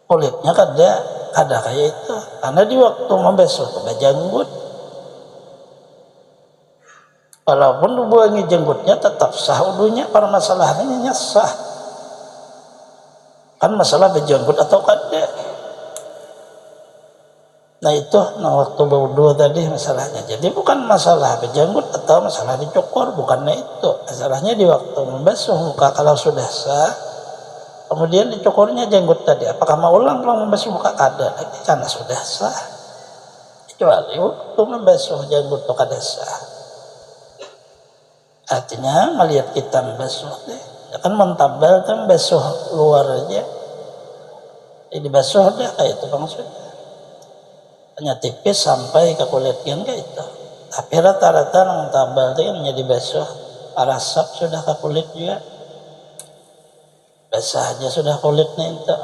Kulitnya kada kayak itu karena di waktu membasuh pada janggut walaupun dibuangi janggutnya tetap sah wudunya. Para masalahnya sah kan masalah berjanggut atau kada. Nah itu waktu berwudu tadi masalahnya. Jadi bukan masalah berjanggut atau masalah dicukur, bukannya itu. Masalahnya di waktu membasuh muka kalau sudah sah kemudian dicukurnya janggut tadi, apakah mau ulang kalau membasuh muka? Kada lagi karena sudah sah. Kecuali waktu membasuh janggut itu kada sah. Artinya melihat kita membasuh deh, kan mentabal kan membasuh luar aja. Jadi basuh deh kayak itu maksudnya. Hanya tipis sampai ke kulit kan kayak itu. Tapi rata-rata mentabal itu kan menjadi basuh, parasap sudah ke kulit juga. Basah aja sudah kulitnya itu.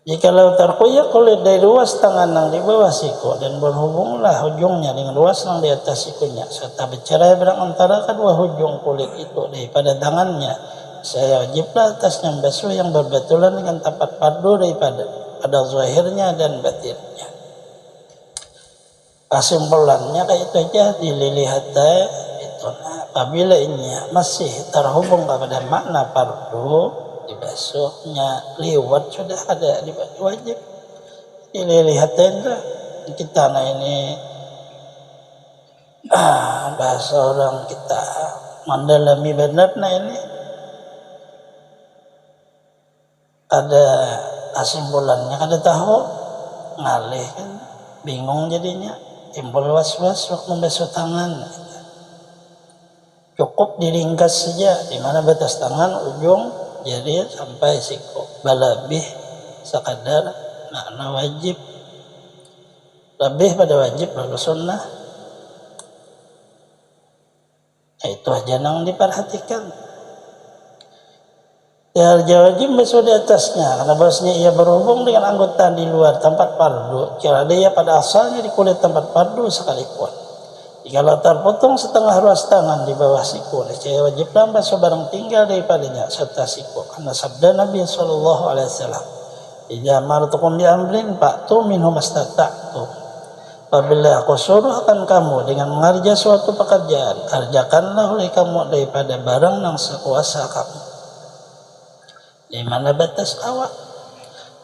Jikalau terkoyak kulit dari ruas tangan yang di bawah siku dan berhubunglah ujungnya dengan ruas yang di atas sikunya serta bercerai berang antara kedua ujung kulit itu daripada tangannya, saya wajiblah atasnya membasuh yang berbetulan dengan tempat fardu daripada pada zahirnya dan batinnya. Kesimpulannya kayak itu aja dilihat itu. Apabila ini masih terhubung kepada makna fardu, dibasuhnya liwat sudah ada dibasuh wajib. Dilihat itu kita ini Bahasa orang kita mendalami benar. Nah ini ada kesimpulannya, kada tahu ngalih kan, bingung jadinya, timbul was-was waktu membasuh tangan. Cukup diringkas saja di mana batas tangan ujung jari sampai siku, balabih sekadar makna wajib, lebih pada wajib lalu sunnah. Itu aja yang diperhatikan. Ya wajib basuh di atasnya, karena bahasanya ia berhubung dengan anggota di luar tempat fardu, kira dia pada asalnya di kulit tempat fardu sekalipun. Jikalau terpotong setengah ruas tangan di bawah siku, niscaya wajiblah basuh barang tinggal daripadanya serta siku, karena sabda Nabi Sallallahu Alaihi Wasallam, "Idza amartukum bi amrin fa'tu minhu mastata'tum." Apabila aku suruh akan kamu dengan mengerja suatu pekerjaan, kerjakanlah oleh kamu daripada barang yang sekuasa kamu. Di mana batas awak.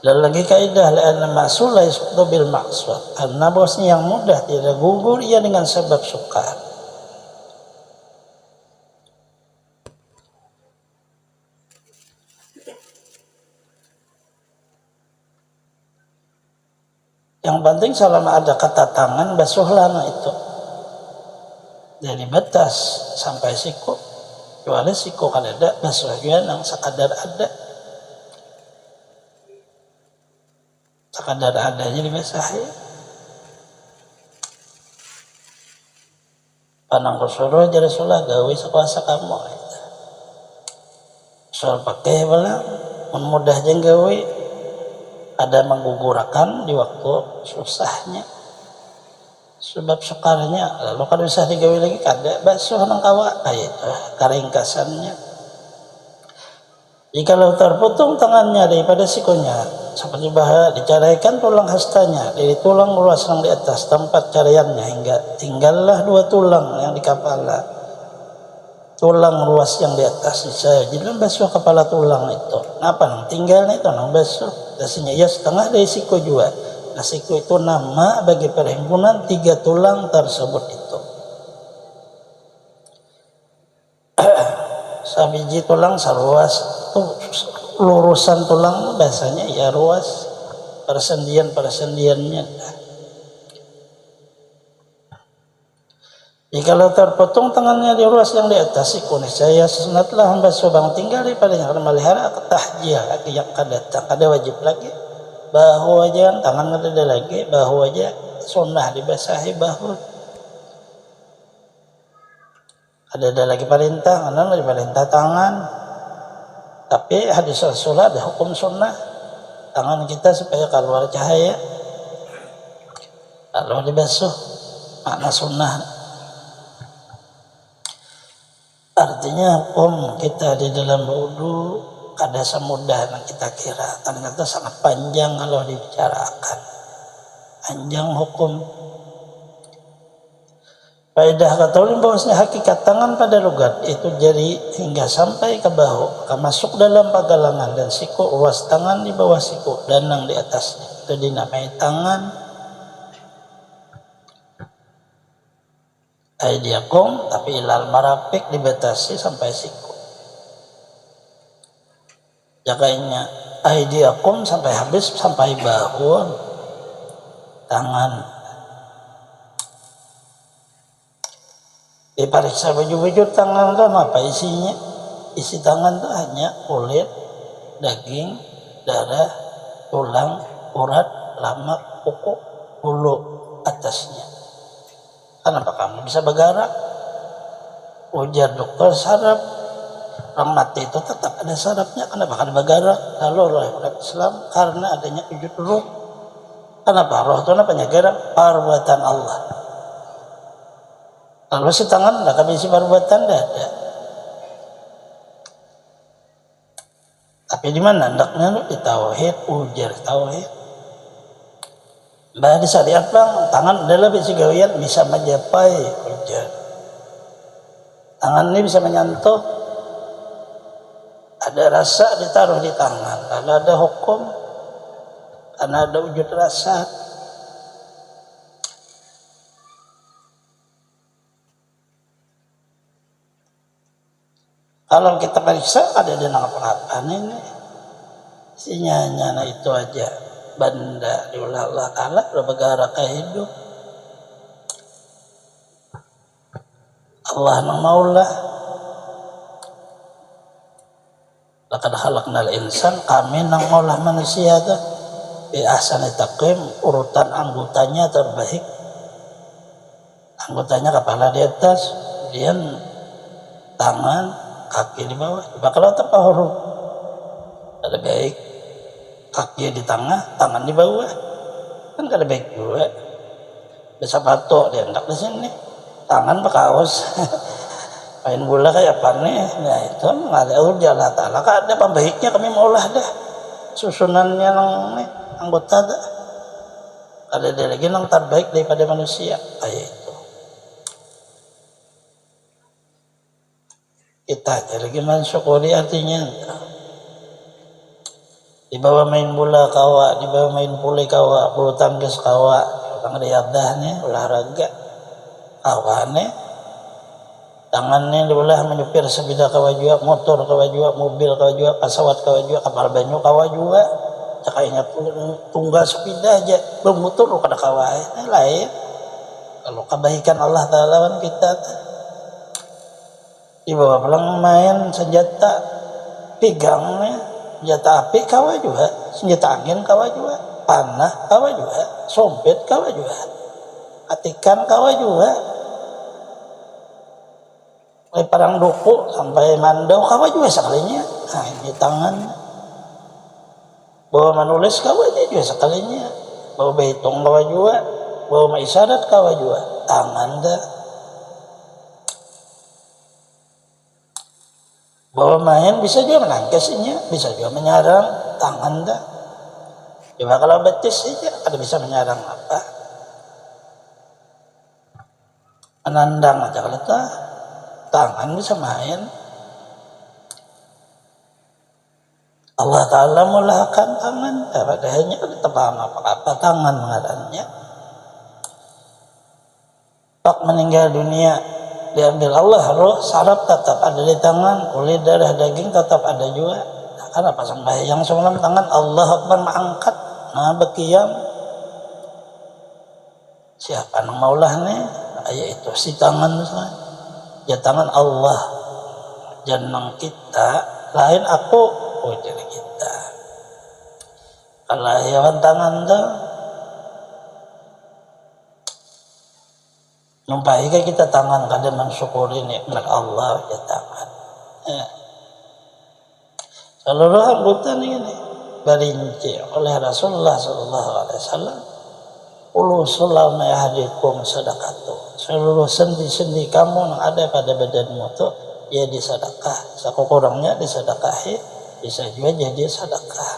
Dan lagi kaidah la'anna ma'sul la yasqutu bil maqsud. Karena bosnya yang mudah tidak gugur ia dengan sebab sukar. Yang penting selama ada kata tangan basuhlah itu. Dari batas sampai siku. Kecuali siku kan ada basuhnya yang sekadar ada. Sekadar ada jadi basahi. Panang kusuruh jadi sulah gawe sekuasa kamu. Soal pakai bala mudah jeng gawe. Ada menggugurkan di waktu susahnya, sebab sukarnya, lalu kan bisa digawe lagi kada basuh nang kawa itu karingkasannya. Jikalau terputung tangannya daripada sikunya, seperti bahwa dicaraikan tulang hastanya dari tulang ruas yang di atas tempat cariannya hingga tinggallah 2 tulang yang di kepala. Tulang ruas yang di atas saya jadi basuh kepala tulang itu. Kenapa nang tinggalnya itu nang basuh? Dasarnya ya setengah dari siku juga. Nah siku itu nama bagi perhimpunan 3 tulang tersebut itu. Sabiji tulang seruas itu lurusan tulang biasanya ya ruas, persendian-persendiannya. Jikalau terpotong tangannya di ruas yang di atas siku, niscaya sunatlah membasuh bang tinggal daripadanya karena melihara tahjil yang kada wajib lagi. Bahu aja tangan kada lagi, bahu aja sunnah dibasahi bahu. Ada lagi perintah, ada lagi perintah tangan. Tapi hadis Rasulullah ada hukum sunnah tangan kita supaya keluar cahaya. Kalau dibasuh makna sunnah. Artinya hukum kita di dalam wudu kada semudah yang kita kira. Ternyata sangat panjang kalau dibicarakan. Panjang hukum. Faedah kata ulama bahwasanya hakikat tangan pada logat itu jari hingga sampai ke bahu, masuk dalam pagalangan dan siku, ruas tangan di bawah siku dan yang di atasnya. Itu dinamai tangan. Aidiakum tapi ilal marapik dibatasi sampai siku. Jaganya aidiakum sampai habis sampai bahu tangan. Diperiksa baju-baju tangan itu apa isinya? Isi tangan itu hanya kulit, daging, darah, tulang, urat, lemak, kuku, bulu atasnya. Kenapa kamu bisa bergerak? Ujar dokter saraf. Orang mati itu tetap ada sarafnya. Kenapa kan bergerak? Lalu oleh Islam karena adanya wujud ruh. Kenapa roh itu kenapa gerak? Perbuatan Allah. Lalu si tangan tidak bisa perbuatan tidak ada. Tapi di mana hendaknya di tauhid, ujar tauhid. Bah di syariat bang, tangan adalah bisi gawian bisa mencapai ujar. Tangan ini bisa menyentuh. Ada rasa ditaruh di tangan. Karena ada hukum, karena ada wujud rasa. Kalau kita periksa ada di apa ini sinyanya itu aja benda diulah Allah Ta'ala berbegara hidup Allah nang maulah laqad khalaqnal insan kami nang maulah manusia tuh bi ahsani taqwim urutan anggotanya terbaik anggotanya kepala di atas kemudian tangan kaki di bawah kalau terpahuru ada baik kaki di tengah tangan di bawah kan ada baik juga bisa patok dia hendak di sini tangan bekaos main bola kayak apa nih nah itu nggak ada udah Allah Ta'ala ada pembaiknya kami maulah dah susunannya nang nih anggota dah ada lagi yang terbaik daripada manusia kayak itu kita aja lagi mensyukuri artinya di bawah main bola kawa di bawah main pule kawa bulu tangkis kawa orang riadah nih olahraga kawa nih tangannya diulah menyupir sepeda kawa juga motor kawa juga mobil kawa juga pesawat kawa juga kapal banyu kawa juga cakainya tunggal sepeda aja bermutur kada kawa lain kalau kebaikan Allah Ta'ala kan kita di bawah pelang main senjata pegangnya senjata api kawa juga senjata angin kawa juga panah kawa juga sompet kawa juga atikan kawa juga leparang duku sampai mandau kawa juga sekalinya nah ini tangan bawa menulis kawa juga sekalinya bawa behitung kawa juga bawa maisyarat kawa juga tangan dah bawa main bisa juga menangkisnya bisa juga menyerang tangan dah coba kalau betis saja ada bisa menyerang apa menandang aja kalau tangan bisa main Allah Ta'ala mulahkan tangan padahal kita paham apa tangan mengarannya pak meninggal dunia diambil Allah roh saraf tetap ada di tangan kulit darah daging tetap ada juga nah, karena pas sembahyang semalam tangan Allah Akbar mengangkat nah berkiam siapa yang maulah nih yaitu si tangan misalnya ya tangan Allah jangan kita lain aku jadi kita kalau hewan tangan tuh numpai kita tangan kadang mensyukuri nikmat Allah ya tangan ya. Seluruh anggota ini berinci oleh Rasulullah SAW ulu sulama yahdikum sadaqatu seluruh sendi-sendi kamu yang ada pada badanmu itu ya disedekah sekurangnya disedekahi bisa juga jadi sedekah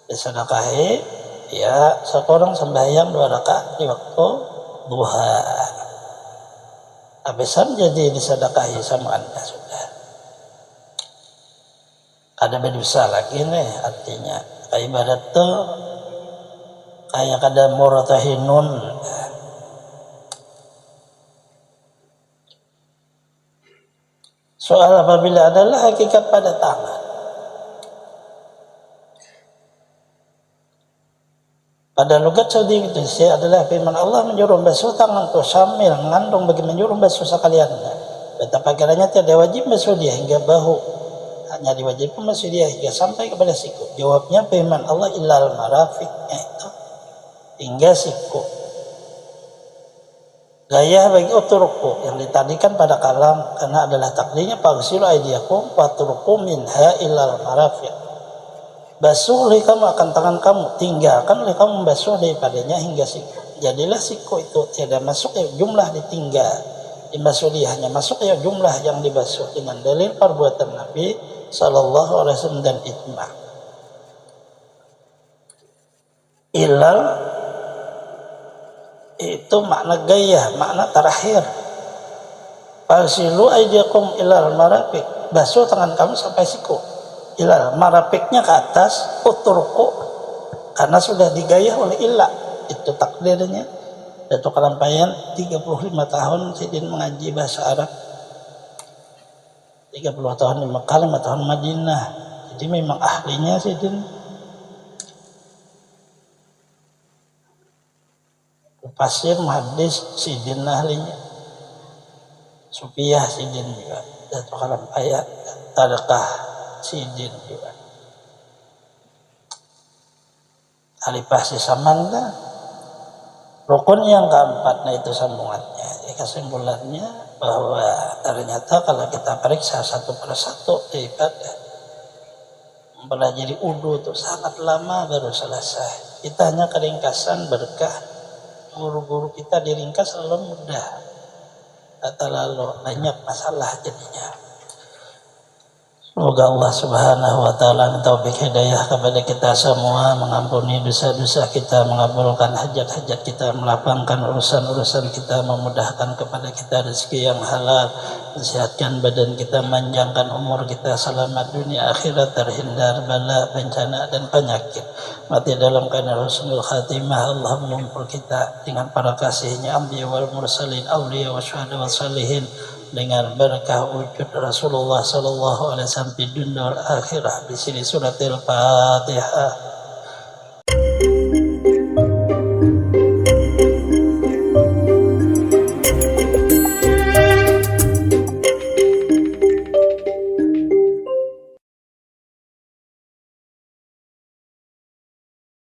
disedekahi ya sekurang sembahyang 2 rakaat di waktu duha habisan jadi disedekahi sama anda sudah ada berdosa lagi nih artinya kayak ibadat tuh kayak kada muratahinun soal apabila adalah hakikat pada tangan pada lugat Saudi Indonesia adalah firman Allah menyuruh basuh tangan tu sambil mengandung bagi menyuruh basuh sekalian. Betapa kiranya tidak wajib basuh dia hingga bahu, hanya diwajibkan basuh dia hingga sampai kepada siku. Jawabnya firman Allah illal marafiqnya itu hingga siku. Gaya bagi uturku yang ditadikan pada kalam karena adalah takdirnya fagsilu aydiyakum wa turku minha illal marafiq. Basuh oleh kamu akan tangan kamu, tinggalkan oleh kamu basuh daripadanya hingga siku. Jadilah siku itu tiada masuk ya jumlah ditinggal, dibasuh dia hanya masuk ya jumlah yang dibasuh dengan dalil perbuatan Nabi Sallallahu Alaihi Wasallam dan ijma. Ilal itu makna gaya, makna terakhir. Fasilu aydiyakum ilal marafiq, basuh tangan kamu sampai siku. Ilal marapiknya ke atas uturku karena sudah digayah oleh ilah itu takdirnya. Datuk Kalampayan 35 tahun Sidin mengaji bahasa Arab 30 tahun di Mekah, 5 tahun Madinah. Jadi memang ahlinya Sidin. Pasir, muhaddis, Sidin ahlinya. Sufiyah Sidin juga. Jatuh kalam ayat, Tadakah Sidin juga. Alifah si Samanta. Rukun yang keempat, nah itu sambungannya. Kesimpulannya bahwa ternyata kalau kita periksa satu persatu di ibadah, mempelajari wudu itu sangat lama baru selesai. Kita hanya keringkasan berkah guru-guru kita diringkas selalu mudah, tak terlalu banyak masalah jadinya. Semoga Allah Subhanahu wa taala taufik hidayah kepada kita semua, mengampuni dosa-dosa kita, mengabulkan hajat-hajat kita, melapangkan urusan-urusan kita, memudahkan kepada kita rezeki yang halal, mensehatkan badan kita, manjangkan umur kita, selamat dunia akhirat, terhindar bala, bencana dan penyakit. Mati dalam keadaan husnul khatimah. Allah mengumpul kita dengan para kasihnya, anbiya wal mursalin, awliya wa syuhada wal salihin, dengan berkah wujud Rasulullah sallallahu alaihi wasallam di dunia akhirah. Di sini suratil Fatihah.